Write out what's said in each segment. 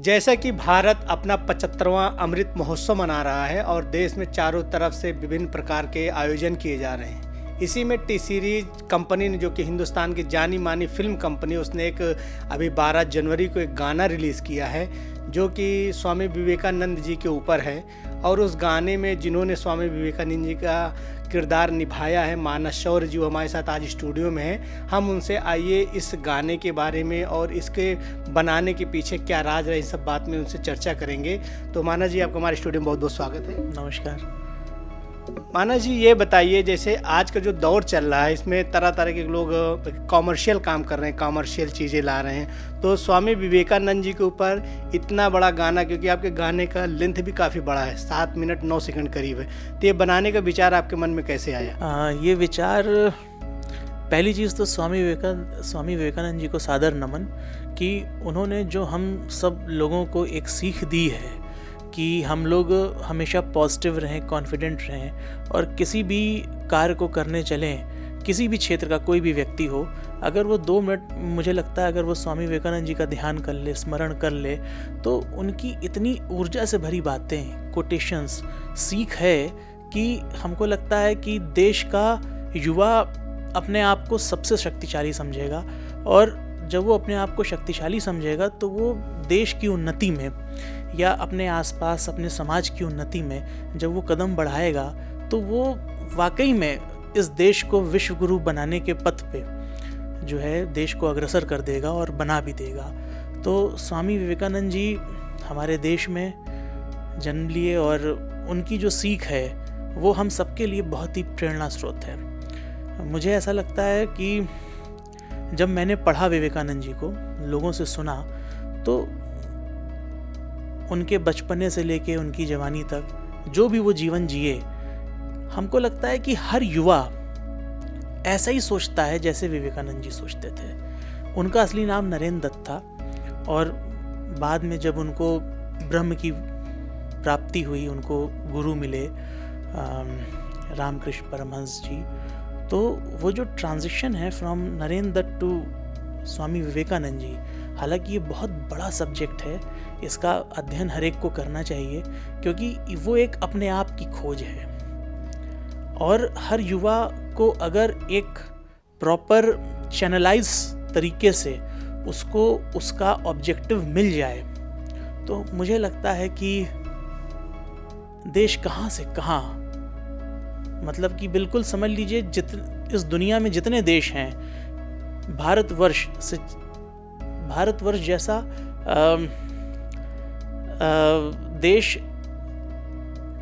जैसा कि भारत अपना 75वां अमृत महोत्सव मना रहा है और देश में चारों तरफ से विभिन्न प्रकार के आयोजन किए जा रहे हैं। इसी में टी सीरीज कंपनी ने, जो कि हिंदुस्तान की जानी मानी फिल्म कंपनी, उसने एक अभी 12 जनवरी को एक गाना रिलीज़ किया है जो कि स्वामी विवेकानंद जी के ऊपर है। और उस गाने में जिन्होंने स्वामी विवेकानंद जी का किरदार निभाया है, मानस शौर्य जी, वो हमारे साथ आज स्टूडियो में हैं। हम उनसे आइए इस गाने के बारे में और इसके बनाने के पीछे क्या राज है, इस सब बात में उनसे चर्चा करेंगे। तो मानस जी, आपका हमारे स्टूडियो में बहुत बहुत स्वागत है। नमस्कार। मानस जी, ये बताइए, जैसे आज का जो दौर चल रहा है इसमें तरह तरह के लोग कॉमर्शियल काम कर रहे हैं, कॉमर्शियल चीज़ें ला रहे हैं। तो स्वामी विवेकानंद जी के ऊपर इतना बड़ा गाना, क्योंकि आपके गाने का लेंथ भी काफ़ी बड़ा है, 7 मिनट 9 सेकंड करीब है, तो ये बनाने का विचार आपके मन में कैसे आया? ये विचार, पहली चीज़ तो स्वामी विवेकानंद जी को सादर नमन कि उन्होंने जो हम सब लोगों को एक सीख दी है कि हम लोग हमेशा पॉजिटिव रहें, कॉन्फिडेंट रहें और किसी भी कार्य को करने चलें, किसी भी क्षेत्र का कोई भी व्यक्ति हो, अगर वो 2 मिनट, मुझे लगता है अगर वो स्वामी विवेकानंद जी का ध्यान कर ले, स्मरण कर ले, तो उनकी इतनी ऊर्जा से भरी बातें, कोटेशंस, सीख है कि हमको लगता है कि देश का युवा अपने आप को सबसे शक्तिशाली समझेगा। और जब वो अपने आप को शक्तिशाली समझेगा तो वो देश की उन्नति में या अपने आसपास अपने समाज की उन्नति में जब वो कदम बढ़ाएगा तो वो वाकई में इस देश को विश्व गुरु बनाने के पथ पे जो है देश को अग्रसर कर देगा और बना भी देगा। तो स्वामी विवेकानंद जी हमारे देश में जन्म लिए और उनकी जो सीख है वो हम सबके लिए बहुत ही प्रेरणा स्रोत है। मुझे ऐसा लगता है कि जब मैंने पढ़ा विवेकानंद जी को, लोगों से सुना, तो उनके बचपने से लेके उनकी जवानी तक जो भी वो जीवन जिए, हमको लगता है कि हर युवा ऐसा ही सोचता है जैसे विवेकानंद जी सोचते थे। उनका असली नाम नरेंद्र दत्त था और बाद में जब उनको ब्रह्म की प्राप्ति हुई, उनको गुरु मिले रामकृष्ण परमहंस जी, तो वो जो ट्रांजिशन है फ्रॉम नरेंद्र दत्त टू स्वामी विवेकानंद जी, हालांकि ये बहुत बड़ा सब्जेक्ट है, इसका अध्ययन हर एक को करना चाहिए क्योंकि वो एक अपने आप की खोज है। और हर युवा को अगर एक प्रॉपर चैनलाइज तरीके से उसको उसका ऑब्जेक्टिव मिल जाए तो मुझे लगता है कि देश कहाँ से कहाँ, मतलब कि बिल्कुल समझ लीजिए इस दुनिया में जितने देश हैं, भारतवर्ष जैसा देश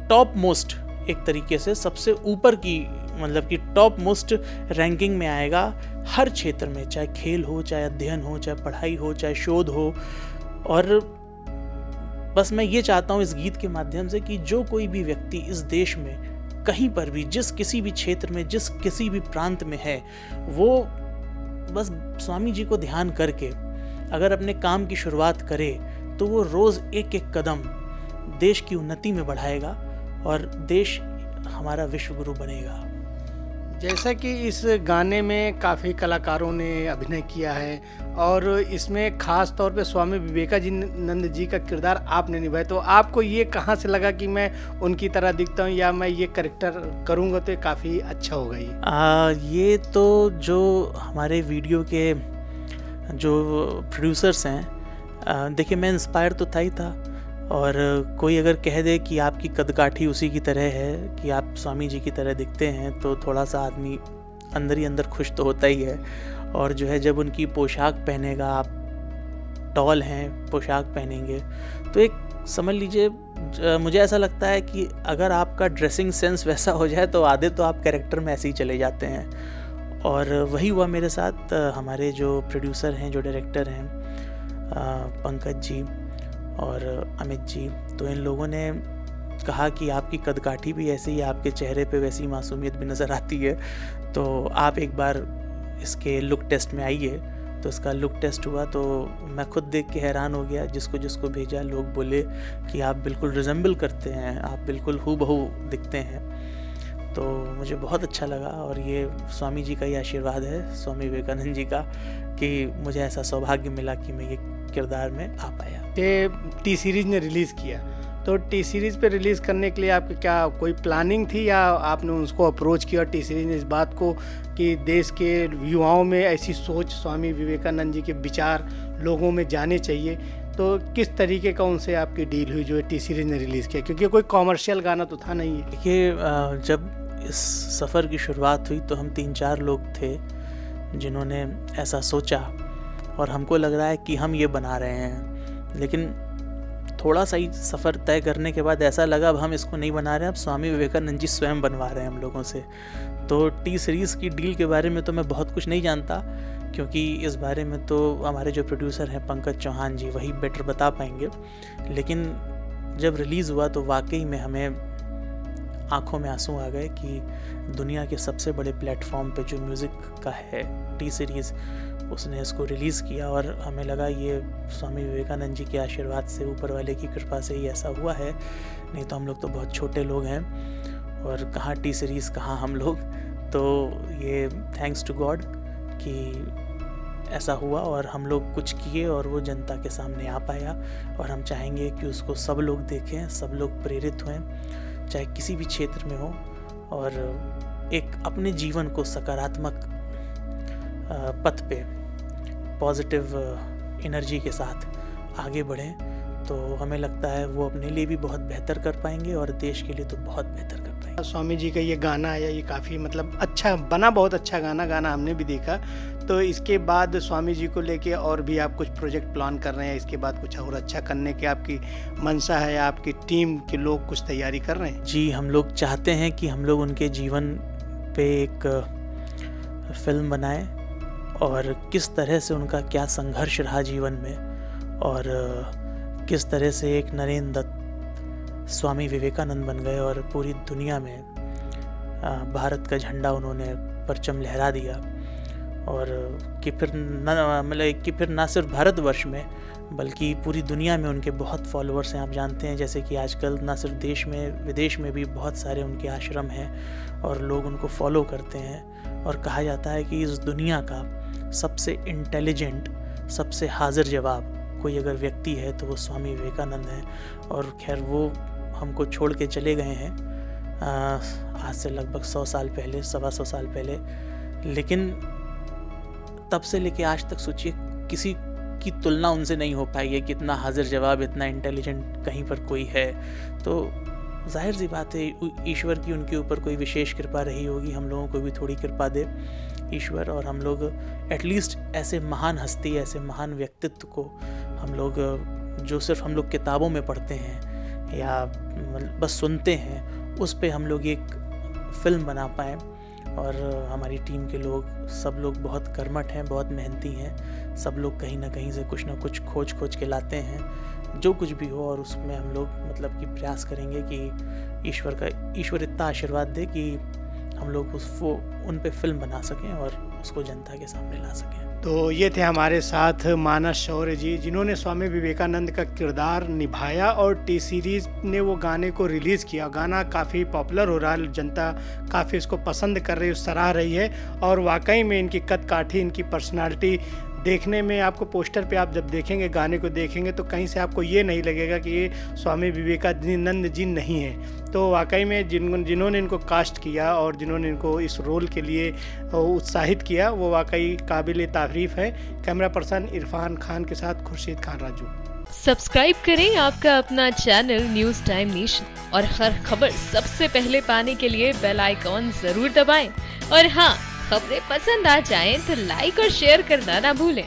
टॉप मोस्ट, एक तरीके से सबसे ऊपर की, मतलब कि टॉप मोस्ट रैंकिंग में आएगा हर क्षेत्र में, चाहे खेल हो, चाहे अध्ययन हो, चाहे पढ़ाई हो, चाहे शोध हो। और बस मैं ये चाहता हूँ इस गीत के माध्यम से कि जो कोई भी व्यक्ति इस देश में कहीं पर भी, जिस किसी भी क्षेत्र में, जिस किसी भी प्रांत में है, वो बस स्वामी जी को ध्यान करके अगर अपने काम की शुरुआत करे तो वो रोज़ एक एक कदम देश की उन्नति में बढ़ाएगा और देश हमारा विश्व गुरु बनेगा। जैसा कि इस गाने में काफ़ी कलाकारों ने अभिनय किया है और इसमें ख़ास तौर पे स्वामी विवेकानंद जी का किरदार आपने निभाया, तो आपको ये कहाँ से लगा कि मैं उनकी तरह दिखता हूँ या मैं ये कैरेक्टर करूँगा तो काफ़ी अच्छा होगा? ये तो जो हमारे वीडियो के जो प्रोड्यूसर्स हैं, देखिए मैं इंस्पायर तो था ही था, और कोई अगर कह दे कि आपकी कदकाठी उसी की तरह है, कि आप स्वामी जी की तरह दिखते हैं, तो थोड़ा सा आदमी अंदर ही अंदर खुश तो होता ही है। और जो है जब उनकी पोशाक पहनेगा, आप टॉल हैं, पोशाक पहनेंगे, तो एक समझ लीजिए, मुझे ऐसा लगता है कि अगर आपका ड्रेसिंग सेंस वैसा हो जाए तो आधे तो आप कैरेक्टर में ऐसे ही चले जाते हैं। और वही हुआ मेरे साथ। हमारे जो प्रोड्यूसर हैं, जो डायरेक्टर हैं, पंकज जी और अमित जी, तो इन लोगों ने कहा कि आपकी कदकाठी भी ऐसी है, आपके चेहरे पे वैसी मासूमियत भी नज़र आती है, तो आप एक बार इसके लुक टेस्ट में आइए। तो इसका लुक टेस्ट हुआ तो मैं खुद देख के हैरान हो गया। जिसको जिसको भेजा, लोग बोले कि आप बिल्कुल रिजेंबल करते हैं, आप बिल्कुल हूबहू दिखते हैं। तो मुझे बहुत अच्छा लगा और ये स्वामी जी का ही आशीर्वाद है, स्वामी विवेकानंद जी का, कि मुझे ऐसा सौभाग्य मिला कि मैं ये किरदार में आ पाया। ये टी सीरीज़ ने रिलीज़ किया, तो टी सीरीज़ पे रिलीज़ करने के लिए आपकी क्या कोई प्लानिंग थी या आपने उसको अप्रोच किया टी सीरीज़ ने इस बात को कि देश के युवाओं में ऐसी सोच, स्वामी विवेकानंद जी के विचार लोगों में जाने चाहिए, तो किस तरीके का उनसे आपकी डील हुई जो है टी सीरीज़ ने रिलीज़ किया, क्योंकि कोई कॉमर्शियल गाना तो था नहीं है। देखिए, जब इस सफ़र की शुरुआत हुई तो हम 3-4 लोग थे जिन्होंने ऐसा सोचा और हमको लग रहा है कि हम ये बना रहे हैं, लेकिन थोड़ा सा ही सफ़र तय करने के बाद ऐसा लगा अब हम इसको नहीं बना रहे हैं, अब स्वामी विवेकानंद जी स्वयं बनवा रहे हैं हम लोगों से। तो टी सीरीज़ की डील के बारे में तो मैं बहुत कुछ नहीं जानता, क्योंकि इस बारे में तो हमारे जो प्रोड्यूसर हैं पंकज चौहान जी वही बेटर बता पाएंगे। लेकिन जब रिलीज़ हुआ तो वाकई में हमें आंखों में आंसू आ गए कि दुनिया के सबसे बड़े प्लेटफॉर्म पे जो म्यूज़िक का है टी सीरीज़, उसने इसको रिलीज़ किया और हमें लगा ये स्वामी विवेकानंद जी के आशीर्वाद से, ऊपर वाले की कृपा से ही ऐसा हुआ है, नहीं तो हम लोग तो बहुत छोटे लोग हैं और कहाँ टी सीरीज़ कहाँ हम लोग। तो ये थैंक्स टू गॉड कि ऐसा हुआ और हम लोग कुछ किए और वो जनता के सामने आ पाया, और हम चाहेंगे कि उसको सब लोग देखें, सब लोग प्रेरित हों, चाहे किसी भी क्षेत्र में हो, और एक अपने जीवन को सकारात्मक पथ पे पॉजिटिव एनर्जी के साथ आगे बढ़ें। तो हमें लगता है वो अपने लिए भी बहुत बेहतर कर पाएंगे और देश के लिए तो बहुत बेहतर कर पाएंगे। स्वामी जी का ये गाना आया, ये काफ़ी मतलब अच्छा बना, बहुत अच्छा गाना हमने भी देखा। तो इसके बाद स्वामी जी को लेके और भी आप कुछ प्रोजेक्ट प्लान कर रहे हैं, इसके बाद कुछ और अच्छा करने की आपकी मंशा है या आपकी टीम के लोग कुछ तैयारी कर रहे हैं? जी, हम लोग चाहते हैं कि हम लोग उनके जीवन पे एक फिल्म बनाएं और किस तरह से उनका क्या संघर्ष रहा जीवन में, और किस तरह से एक नरेंद्र दत्त स्वामी विवेकानंद बन गए और पूरी दुनिया में भारत का झंडा उन्होंने परचम लहरा दिया, और कि फिर ना सिर्फ भारतवर्ष में बल्कि पूरी दुनिया में उनके बहुत फॉलोअर्स हैं। आप जानते हैं जैसे कि आजकल ना सिर्फ देश में विदेश में भी बहुत सारे उनके आश्रम हैं और लोग उनको फॉलो करते हैं, और कहा जाता है कि इस दुनिया का सबसे इंटेलिजेंट, सबसे हाजिर जवाब कोई अगर व्यक्ति है तो वो स्वामी विवेकानंद हैं। और खैर वो हमको छोड़ के चले गए हैं आज से लगभग 100 साल पहले, 125 साल पहले, लेकिन तब से लेके आज तक सोचिए किसी की तुलना उनसे नहीं हो पाई है कि इतना हाजिर जवाब, इतना इंटेलिजेंट कहीं पर कोई है। तो जाहिर सी बात है ईश्वर की उनके ऊपर कोई विशेष कृपा रही होगी, हम लोगों को भी थोड़ी कृपा दे ईश्वर, और हम लोग एटलीस्ट ऐसे महान हस्ती, ऐसे महान व्यक्तित्व को हम लोग जो सिर्फ हम लोग किताबों में पढ़ते हैं या बस सुनते हैं, उस पे हम लोग एक फ़िल्म बना पाएँ। और हमारी टीम के लोग सब लोग बहुत कर्मठ हैं, बहुत मेहनती हैं, सब लोग कहीं ना कहीं से कुछ ना कुछ खोज के लाते हैं, जो कुछ भी हो, और उसमें हम लोग मतलब कि प्रयास करेंगे कि ईश्वर इतना आशीर्वाद दे कि हम लोग उन पे फिल्म बना सकें और उसको जनता के सामने ला सकें। तो ये थे हमारे साथ मानस शौर्य जी, जिन्होंने स्वामी विवेकानंद का किरदार निभाया और टी सीरीज़ ने वो गाने को रिलीज़ किया। गाना काफ़ी पॉपुलर हो रहा है, जनता काफ़ी इसको पसंद कर रही है, सराह रही है, और वाकई में इनकी कद काठी, इनकी पर्सनालिटी देखने में, आपको पोस्टर पे आप जब देखेंगे, गाने को देखेंगे तो कहीं से आपको ये नहीं लगेगा कि ये स्वामी विवेकानंद जी नहीं है। तो वाकई में जिन्होंने इनको कास्ट किया और जिन्होंने इनको इस रोल के लिए उत्साहित किया, वो वाकई काबिल तारीफ़ है। कैमरा पर्सन इरफान खान के साथ खुर्शीद खान राजू। सब्सक्राइब करें आपका अपना चैनल न्यूज़ टाइम नेशन, और हर खबर सबसे पहले पाने के लिए बेल आइकॉन जरूर दबाएं। और हाँ, खबरें पसंद आ जाएं तो लाइक और शेयर करना ना भूलें।